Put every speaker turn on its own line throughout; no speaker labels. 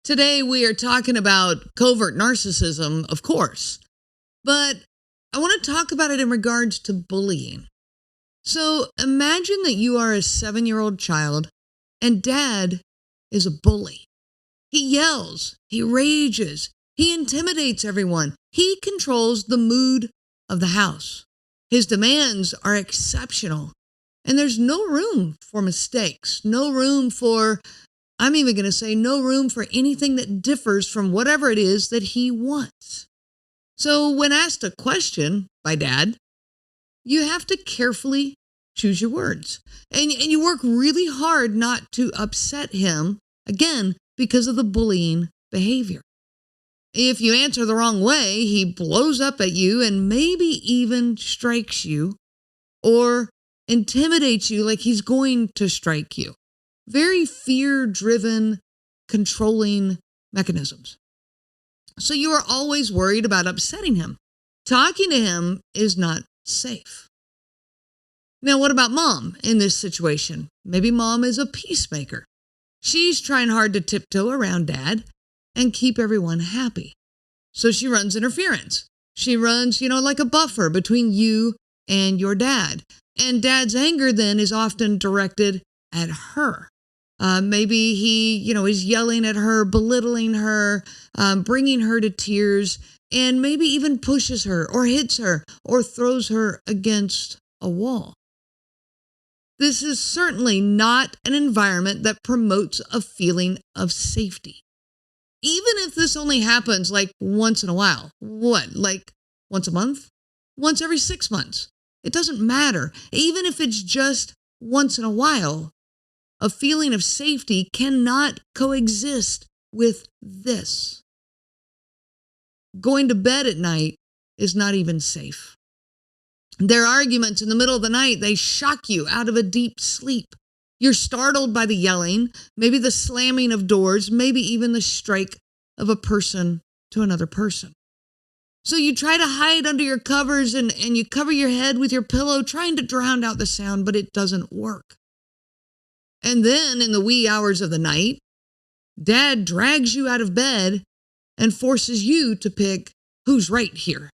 Today we are talking about covert narcissism, of course, but I want to talk about it in regards to bullying. So imagine that you are a 7-year-old child and dad is a bully. He yells, he rages, he intimidates everyone. He controls the mood of the house. His demands are exceptional, and there's no room for mistakes, no room for, I'm even going to say, no room for anything that differs from whatever it is that he wants. So when asked a question by dad, you have to carefully choose your words. And you work really hard not to upset him, again, because of the bullying behavior. If you answer the wrong way, he blows up at you and maybe even strikes you or intimidates you like he's going to strike you. Very fear-driven, controlling mechanisms. So you are always worried about upsetting him. Talking to him is not safe. Now, what about mom in this situation? Maybe mom is a peacemaker. She's trying hard to tiptoe around dad and keep everyone happy. So she runs interference. She runs, like a buffer between you and your dad. And dad's anger then is often directed at her. Maybe he, is yelling at her, belittling her, bringing her to tears, and maybe even pushes her or hits her or throws her against a wall. This is certainly not an environment that promotes a feeling of safety. Even if this only happens like once in a while. What, like once a month? Once every 6 months? It doesn't matter. Even if it's just once in a while, a feeling of safety cannot coexist with this. Going to bed at night is not even safe. Their arguments in the middle of the night, they shock you out of a deep sleep. You're startled by the yelling, maybe the slamming of doors, maybe even the strike of a person to another person. So you try to hide under your covers and you cover your head with your pillow, trying to drown out the sound, but it doesn't work. And then in the wee hours of the night, dad drags you out of bed and forces you to pick who's right here,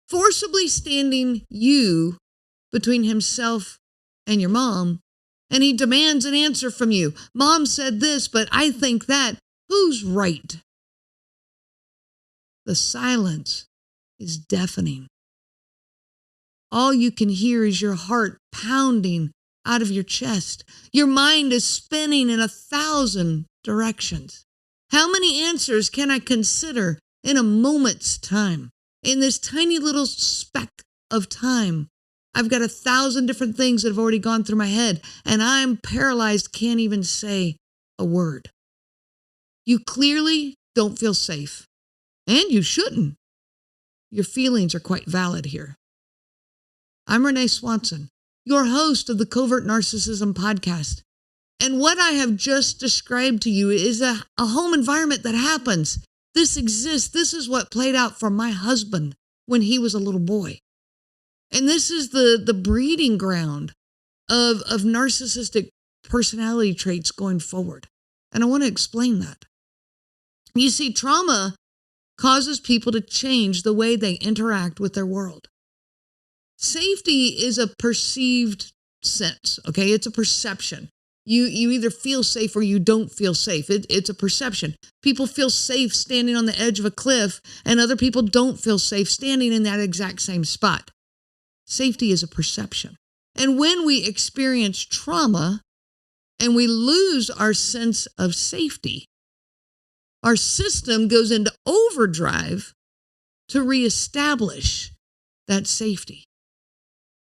forcibly standing you between himself and your mom. And he demands an answer from you. Mom said this, but I think that. Who's right? The silence is deafening. All you can hear is your heart pounding out of your chest. Your mind is spinning in 1,000 directions. How many answers can I consider in a moment's time? In this tiny little speck of time, I've got 1,000 different things that have already gone through my head, and I'm paralyzed, can't even say a word. You clearly don't feel safe, and you shouldn't. Your feelings are quite valid here. I'm Renee Swanson, your host of the Covert Narcissism podcast. And what I have just described to you is a home environment that happens. This exists. This is what played out for my husband when he was a little boy. And this is the breeding ground of narcissistic personality traits going forward. And I want to explain that. You see, trauma causes people to change the way they interact with their world. Safety is a perceived sense, okay? It's a perception. You either feel safe or you don't feel safe. It's a perception. People feel safe standing on the edge of a cliff, and other people don't feel safe standing in that exact same spot. Safety is a perception. And when we experience trauma and we lose our sense of safety, our system goes into overdrive to reestablish that safety.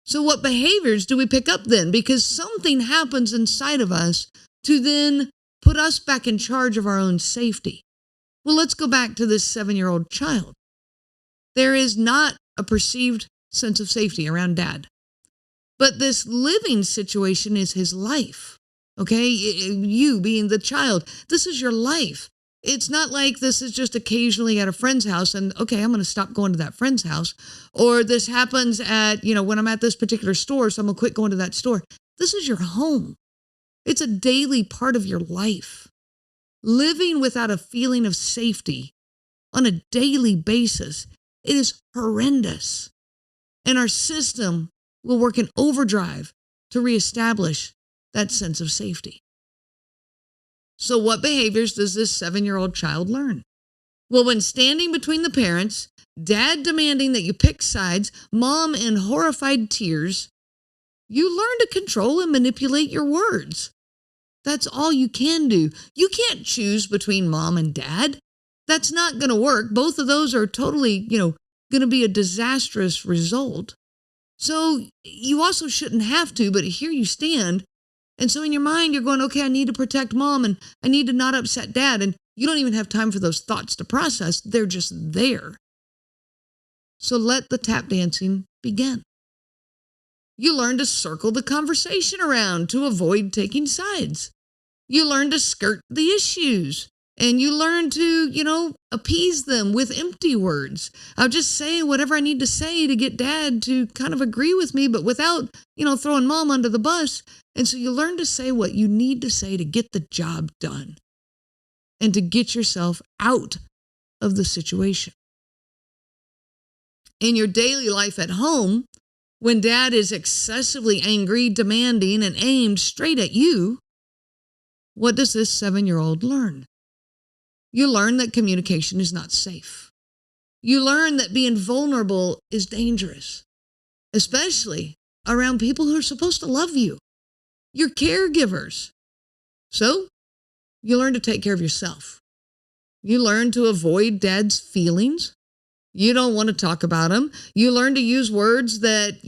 So what behaviors do we pick up then? Because something happens inside of us to then put us back in charge of our own safety. Well, let's go back to this 7-year-old child. There is not a perceived sense of safety around dad. But this living situation is his life. Okay? You being the child, this is your life. It's not like this is just occasionally at a friend's house and, okay, I'm going to stop going to that friend's house. Or this happens at, when I'm at this particular store, so I'm going to quit going to that store. This is your home. It's a daily part of your life. living without a feeling of safety on a daily basis. It is horrendous. And our system will work in overdrive to reestablish that sense of safety. So what behaviors does this 7-year-old child learn? Well, when standing between the parents, dad demanding that you pick sides, mom in horrified tears, you learn to control and manipulate your words. That's all you can do. You can't choose between mom and dad. That's not going to work. Both of those are totally, going to be a disastrous result. So you also shouldn't have to, but here you stand. And so in your mind, you're going, okay, I need to protect mom and I need to not upset dad. And you don't even have time for those thoughts to process. They're just there. So let the tap dancing begin. You learn to circle the conversation around to avoid taking sides. You learn to skirt the issues. And you learn to, appease them with empty words. I'll just say whatever I need to say to get dad to kind of agree with me, but without, throwing mom under the bus. And so you learn to say what you need to say to get the job done and to get yourself out of the situation. In your daily life at home, when dad is excessively angry, demanding, and aimed straight at you, what does this 7-year-old learn? You learn that communication is not safe. You learn that being vulnerable is dangerous, especially around people who are supposed to love you, your caregivers. So you learn to take care of yourself. You learn to avoid dad's feelings. You don't want to talk about them. You learn to use words that,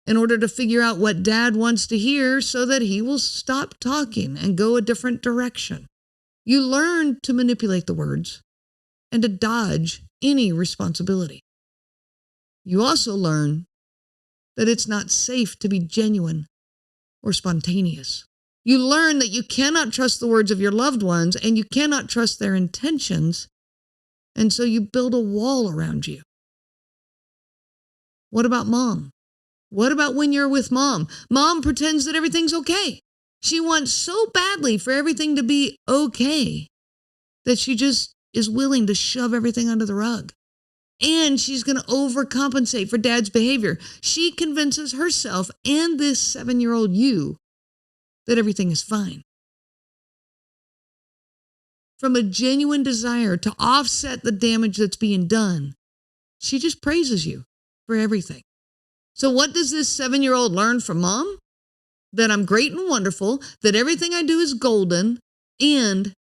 in order to figure out what dad wants to hear so that he will stop talking and go a different direction. You learn to manipulate the words and to dodge any responsibility. You also learn that it's not safe to be genuine or spontaneous. You learn that you cannot trust the words of your loved ones and you cannot trust their intentions, and so you build a wall around you. What about mom? What about when you're with mom? Mom pretends that everything's okay. She wants so badly for everything to be okay that she just is willing to shove everything under the rug. And she's going to overcompensate for dad's behavior. She convinces herself and this 7-year-old you that everything is fine. From a genuine desire to offset the damage that's being done, she just praises you for everything. So what does this 7-year-old learn from mom? That I'm great and wonderful, that everything I do is golden, and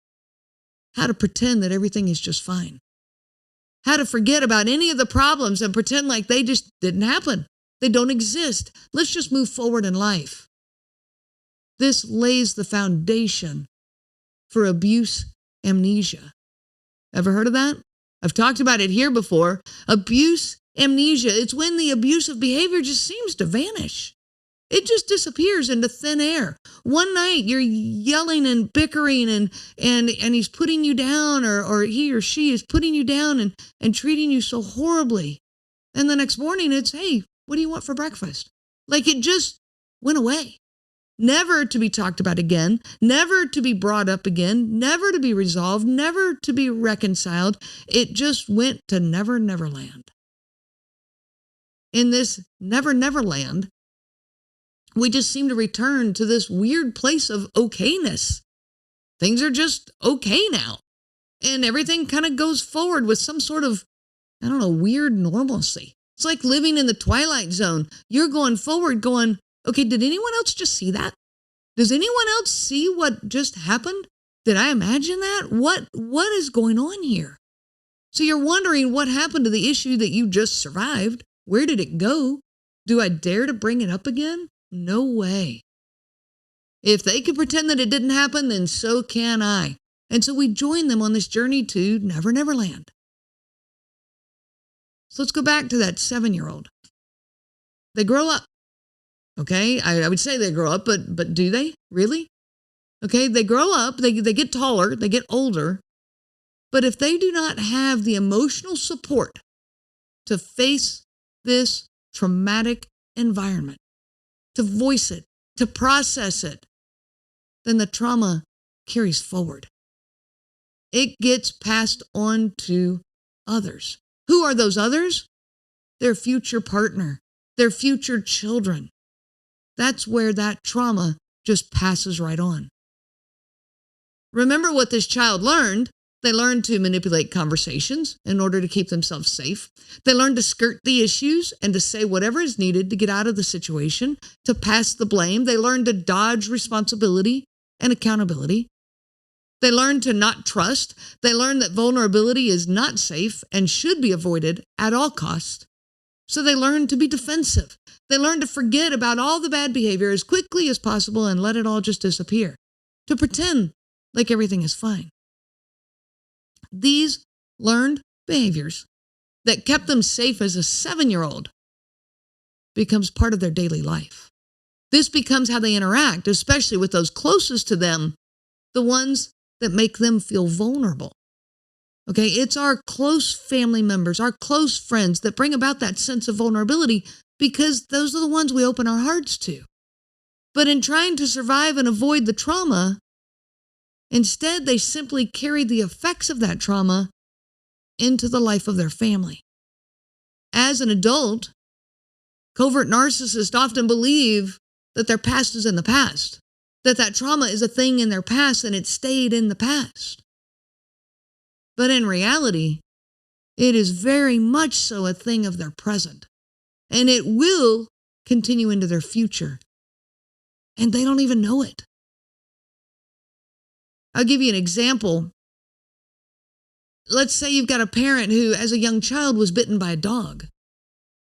how to pretend that everything is just fine. How to forget about any of the problems and pretend like they just didn't happen. They don't exist. Let's just move forward in life. This lays the foundation for abuse amnesia. Ever heard of that? I've talked about it here before. Abuse amnesia. It's when the abusive behavior just seems to vanish. It just disappears into thin air. One night you're yelling and bickering and he's putting you down or he or she is putting you down and treating you so horribly. And the next morning it's, hey, what do you want for breakfast? Like it just went away. Never to be talked about again, never to be brought up again, never to be resolved, never to be reconciled. It just went to Never Never Land. In this Never Never Land, we just seem to return to this weird place of okayness. Things are just okay now. And everything kind of goes forward with some sort of, weird normalcy. It's like living in the Twilight Zone. You're going forward going, okay, did anyone else just see that? Does anyone else see what just happened? Did I imagine that? What is going on here? So you're wondering what happened to the issue that you just survived. Where did it go? Do I dare to bring it up again? No way. If they can pretend that it didn't happen, then so can I. And so we join them on this journey to Never Never Land. So let's go back to that 7-year-old. They grow up. Okay, I would say they grow up, but do they really? Okay, they grow up, they get taller, they get older. But if they do not have the emotional support to face this traumatic environment, to voice it, to process it, then the trauma carries forward. It gets passed on to others. Who are those others? Their future partner, their future children. That's where that trauma just passes right on. Remember what this child learned. They learned to manipulate conversations in order to keep themselves safe. They learned to skirt the issues and to say whatever is needed to get out of the situation, to pass the blame. They learned to dodge responsibility and accountability. They learned to not trust. They learned that vulnerability is not safe and should be avoided at all costs. So they learned to be defensive. They learned to forget about all the bad behavior as quickly as possible and let it all just disappear, to pretend like everything is fine. These learned behaviors that kept them safe as a 7-year-old becomes part of their daily life. This becomes how they interact, especially with those closest to them, the ones that make them feel vulnerable. Okay, it's our close family members, our close friends that bring about that sense of vulnerability because those are the ones we open our hearts to. But in trying to survive and avoid the trauma, instead they simply carry the effects of that trauma into the life of their family. As an adult, covert narcissists often believe that their past is in the past, that trauma is a thing in their past and it stayed in the past. But in reality, it is very much so a thing of their present, and it will continue into their future, and they don't even know it. I'll give you an example. Let's say you've got a parent who, as a young child, was bitten by a dog,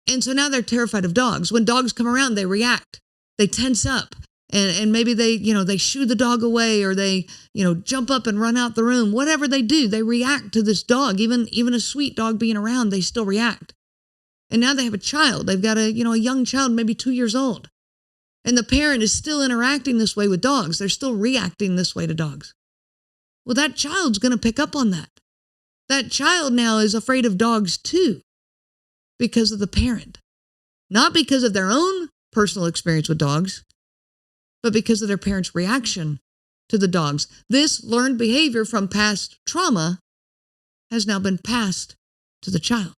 and so now they're terrified of dogs. When dogs come around, they react, they tense up. And maybe they shoo the dog away, or they, jump up and run out the room. Whatever they do, they react to this dog. Even a sweet dog being around, they still react. And now they have a child. They've got a young child, maybe 2 years old. And the parent is still interacting this way with dogs. They're still reacting this way to dogs. Well, that child's going to pick up on that. That child now is afraid of dogs too, because of the parent. Not because of their own personal experience with dogs, but because of their parents' reaction to the dogs. This learned behavior from past trauma has now been passed to the child.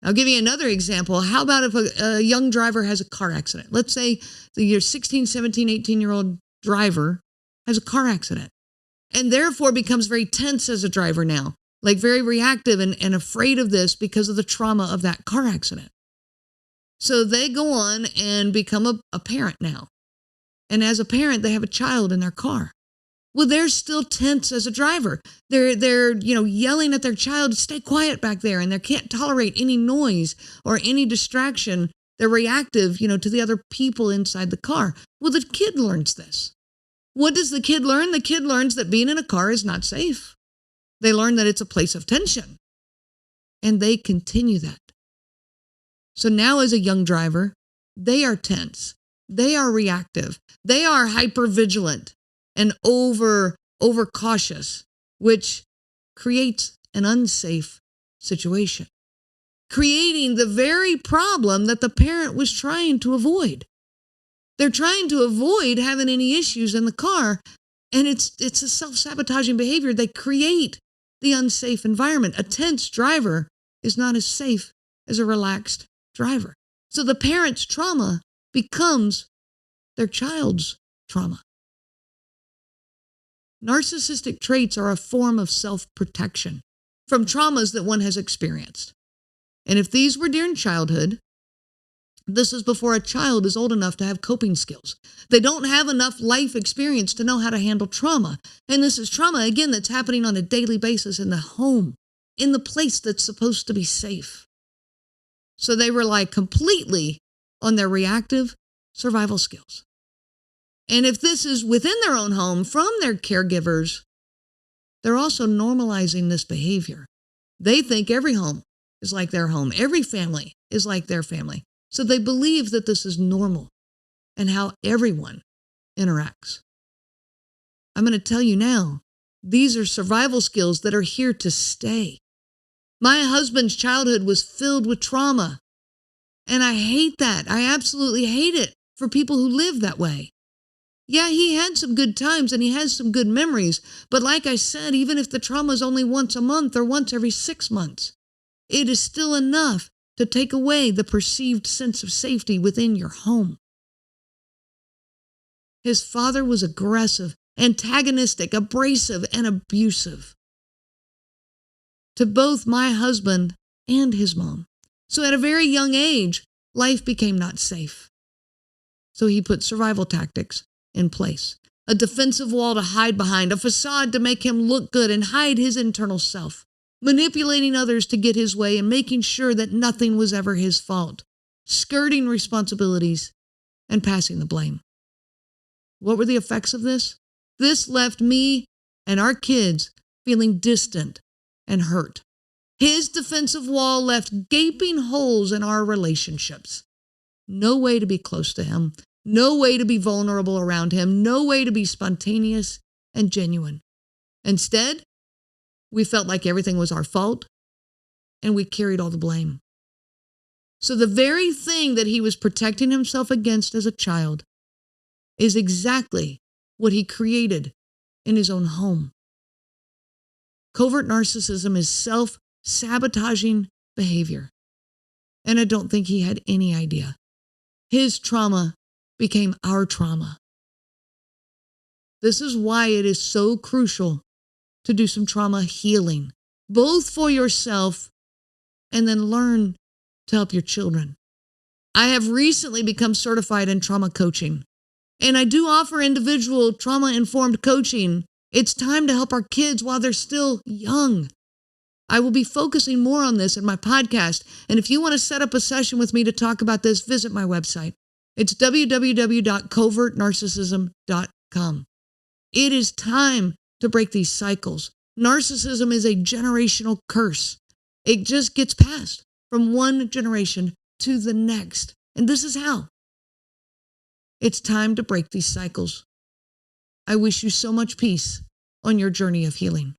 I'll give you another example. How about if a young driver has a car accident? Let's say your 16, 17, 18-year-old driver has a car accident and therefore becomes very tense as a driver now, like very reactive and afraid of this because of the trauma of that car accident. So they go on and become a parent now. And as a parent, they have a child in their car. Well, they're still tense as a driver. They're yelling at their child, stay quiet back there, and they can't tolerate any noise or any distraction. They're reactive, to the other people inside the car. Well, the kid learns this. What does the kid learn? The kid learns that being in a car is not safe. They learn that it's a place of tension. And they continue that. So now as a young driver, they are tense. They are reactive. They are hypervigilant and overcautious, which creates an unsafe situation, creating the very problem that the parent was trying to avoid. They're trying to avoid having any issues in the car, and it's a self-sabotaging behavior. They create the unsafe environment. A tense driver is not as safe as a relaxed driver. So the parent's trauma becomes their child's trauma. Narcissistic traits are a form of self-protection from traumas that one has experienced. And if these were during childhood, this is before a child is old enough to have coping skills. They don't have enough life experience to know how to handle trauma. And this is trauma, again, that's happening on a daily basis in the home, in the place that's supposed to be safe. So they rely completely on their reactive survival skills. And if this is within their own home from their caregivers, they're also normalizing this behavior. They think every home is like their home. Every family is like their family. So they believe that this is normal and how everyone interacts. I'm going to tell you now, these are survival skills that are here to stay. My husband's childhood was filled with trauma, and I hate that. I absolutely hate it for people who live that way. Yeah, he had some good times and he has some good memories. But like I said, even if the trauma is only once a month or once every 6 months, it is still enough to take away the perceived sense of safety within your home. His father was aggressive, antagonistic, abrasive, and abusive to both my husband and his mom. So at a very young age, life became not safe. So he put survival tactics in place. A defensive wall to hide behind, a facade to make him look good and hide his internal self, manipulating others to get his way and making sure that nothing was ever his fault, skirting responsibilities and passing the blame. What were the effects of this? This left me and our kids feeling distant and hurt. His defensive wall left gaping holes in our relationships. No way to be close to him. No way to be vulnerable around him. No way to be spontaneous and genuine. Instead, we felt like everything was our fault and we carried all the blame. So the very thing that he was protecting himself against as a child is exactly what he created in his own home. Covert narcissism is self-sabotaging behavior. And I don't think he had any idea. His trauma became our trauma. This is why it is so crucial to do some trauma healing, both for yourself and then learn to help your children. I have recently become certified in trauma coaching, and I do offer individual trauma-informed coaching. It's time to help our kids while they're still young. I will be focusing more on this in my podcast, and if you want to set up a session with me to talk about this, visit my website. It's www.covertnarcissism.com. It is time to break these cycles. Narcissism is a generational curse. It just gets passed from one generation to the next. And this is how. It's time to break these cycles. I wish you so much peace on your journey of healing.